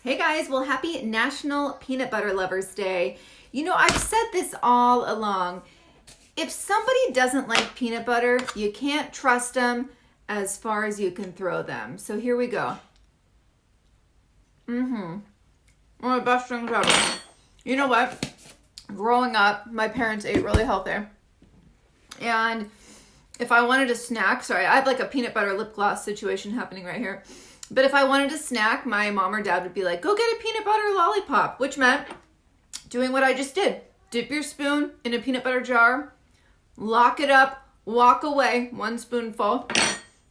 Hey guys, well, happy National Peanut Butter Lovers Day. You know, I've said this all along. If somebody doesn't like peanut butter, you can't trust them as far as you can throw them. So here we go. One of the best things ever. You know what? Growing up, my parents ate really healthy. And if I wanted a snack, sorry, I have like a peanut butter lip gloss situation happening right here. But if I wanted a snack, my mom or dad would be like, go get a peanut butter lollipop, which meant doing what I just did. Dip your spoon in a peanut butter jar, lock it up, walk away, 1 spoonful,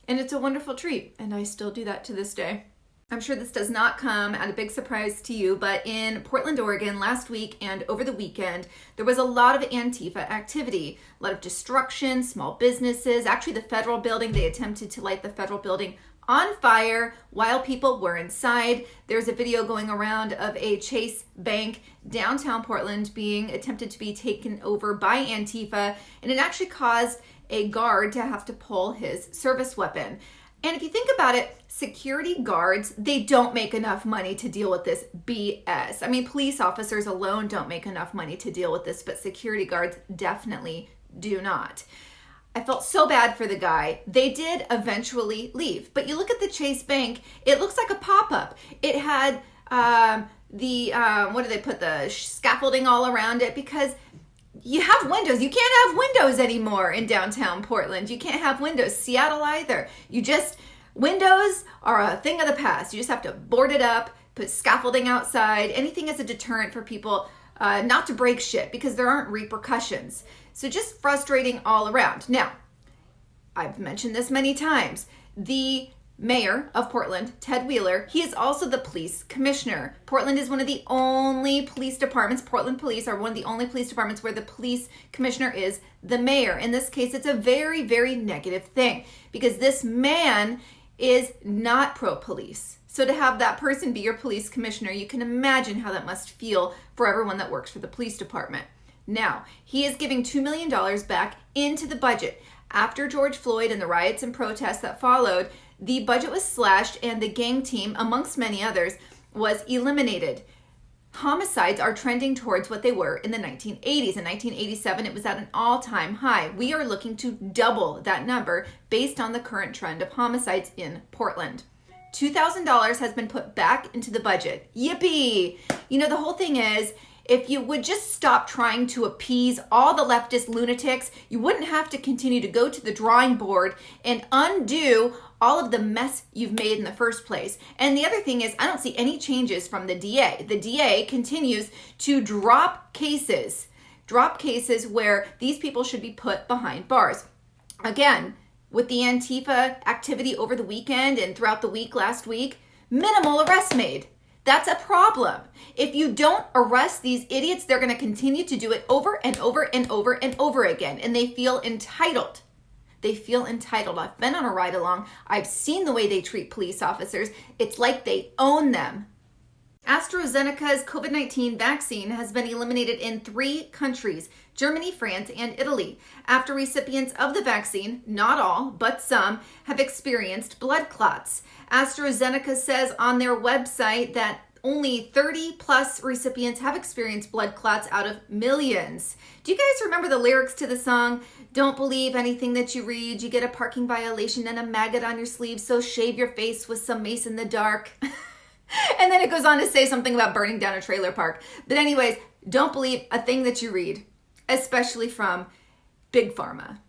and it's a wonderful treat. And I still do that to this day. I'm sure this does not come at a big surprise to you, but in Portland, Oregon, last week and over the weekend, there was a lot of Antifa activity, a lot of destruction, small businesses. Actually, the federal building, they attempted to light the federal building on fire while people were inside. There's a video going around of a Chase Bank downtown Portland being attempted to be taken over by Antifa, and it actually caused a guard to have to pull his service weapon. And if you think about it, security guards, they don't make enough money to deal with this BS. I mean, police officers alone don't make enough money to deal with this, but security guards definitely do not. I felt so bad for the guy. They did eventually leave. But you look at the Chase Bank, it looks like a pop-up. It had what do they put, the scaffolding all around it, because you have windows. You can't have windows anymore in downtown Portland. You can't have windows. Seattle either. Windows are a thing of the past. You just have to board it up, put scaffolding outside, anything as a deterrent for people not to break shit, because there aren't repercussions. So just frustrating all around. Now, I've mentioned this many times. The mayor of Portland, Ted Wheeler, he is also the police commissioner. Portland is one of the only police departments, Portland police are one of the only police departments where the police commissioner is the mayor. In this case, it's a very, very negative thing, because this man is not pro-police. So to have that person be your police commissioner, you can imagine how that must feel for everyone that works for the police department. Now, he is giving $2 million back into the budget. After George Floyd and the riots and protests that followed, the budget was slashed and the gang team, amongst many others, was eliminated. Homicides are trending towards what they were in the 1980s. In 1987, it was at an all-time high. We are looking to double that number based on the current trend of homicides in Portland. $2,000 has been put back into the budget. Yippee! You know, the whole thing is, if you would just stop trying to appease all the leftist lunatics, you wouldn't have to continue to go to the drawing board and undo all of the mess you've made in the first place. And the other thing is, I don't see any changes from the DA. The DA continues to drop cases where these people should be put behind bars. Again, with the Antifa activity over the weekend and throughout the week last week, minimal arrests made. That's a problem. If you don't arrest these idiots, they're going to continue to do it over and over and over and over again. And they feel entitled. They feel entitled. I've been on a ride along. I've seen the way they treat police officers. It's like they own them. AstraZeneca's COVID-19 vaccine has been eliminated in 3 countries, Germany, France, and Italy, after recipients of the vaccine, not all, but some, have experienced blood clots. AstraZeneca says on their website that only 30 plus recipients have experienced blood clots out of millions. Do you guys remember the lyrics to the song? Don't believe anything that you read. You get a parking violation and a maggot on your sleeve, so shave your face with some mace in the dark. And then it goes on to say something about burning down a trailer park. But anyways, don't believe a thing that you read, especially from Big Pharma.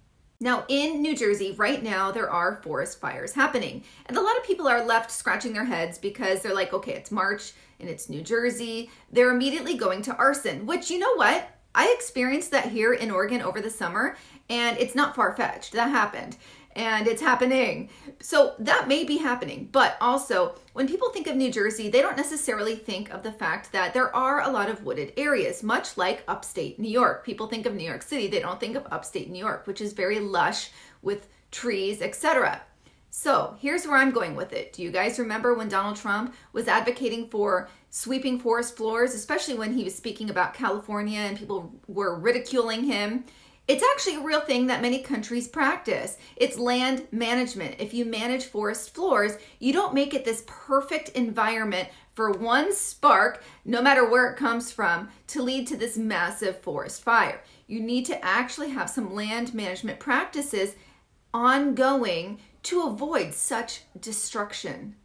Now, in New Jersey, right now, there are forest fires happening. And a lot of people are left scratching their heads because they're like, okay, it's March and it's New Jersey. They're immediately going to arson, which, you know what? I experienced that here in Oregon over the summer, and it's not far-fetched. That happened. And it's happening. So that may be happening. But also, when people think of New Jersey, they don't necessarily think of the fact that there are a lot of wooded areas, much like upstate New York. People think of New York City, they don't think of upstate New York, which is very lush with trees, etc. So here's where I'm going with it. Do you guys remember when Donald Trump was advocating for sweeping forest floors, especially when he was speaking about California and people were ridiculing him? It's actually a real thing that many countries practice. It's land management. If you manage forest floors, you don't make it this perfect environment for one spark, no matter where it comes from, to lead to this massive forest fire. You need to actually have some land management practices ongoing to avoid such destruction.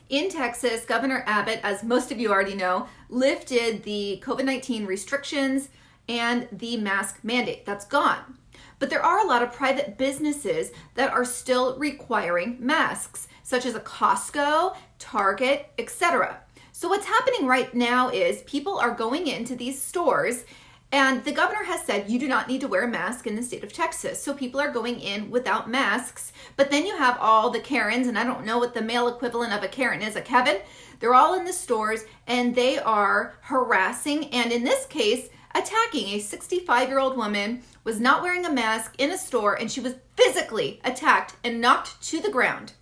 In Texas, Governor Abbott, as most of you already know, lifted the COVID-19 restrictions and the mask mandate. That's gone. But there are a lot of private businesses that are still requiring masks, such as a Costco, Target, etc. So what's happening right now is people are going into these stores, and the governor has said you do not need to wear a mask in the state of Texas. So people are going in without masks. But then you have all the Karens, and I don't know what the male equivalent of a Karen is, a Kevin. They're all in the stores, and they are harassing, and in this case, attacking. A 65-year-old woman was not wearing a mask in a store, and she was physically attacked and knocked to the ground.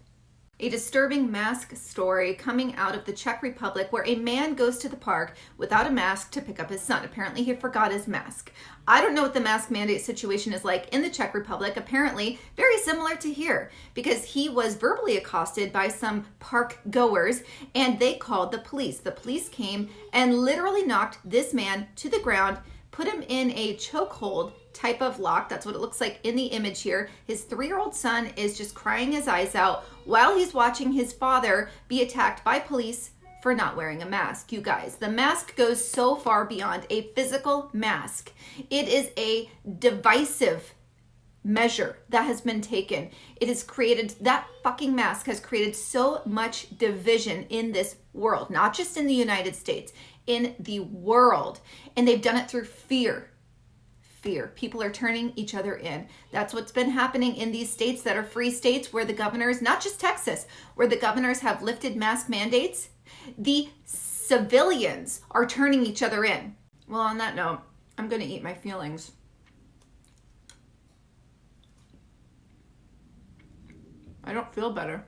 A disturbing mask story coming out of the Czech Republic, where a man goes to the park without a mask to pick up his son. Apparently he forgot his mask. I don't know what the mask mandate situation is like in the Czech Republic. Apparently very similar to here, because he was verbally accosted by some park goers and they called the police. The police came and literally knocked this man to the ground, put him in a chokehold type of lock. That's what it looks like in the image here. His 3-year-old son is just crying his eyes out while he's watching his father be attacked by police for not wearing a mask. You guys, the mask goes so far beyond a physical mask. It is a divisive measure that has been taken. It has created, that fucking mask has created so much division in this world, not just in the United States, in the world. And they've done it through fear. People are turning each other in. That's what's been happening in these states that are free states, where the governors, not just Texas, where the governors have lifted mask mandates. The civilians are turning each other in. Well, on that note, I'm going to eat my feelings. I don't feel better.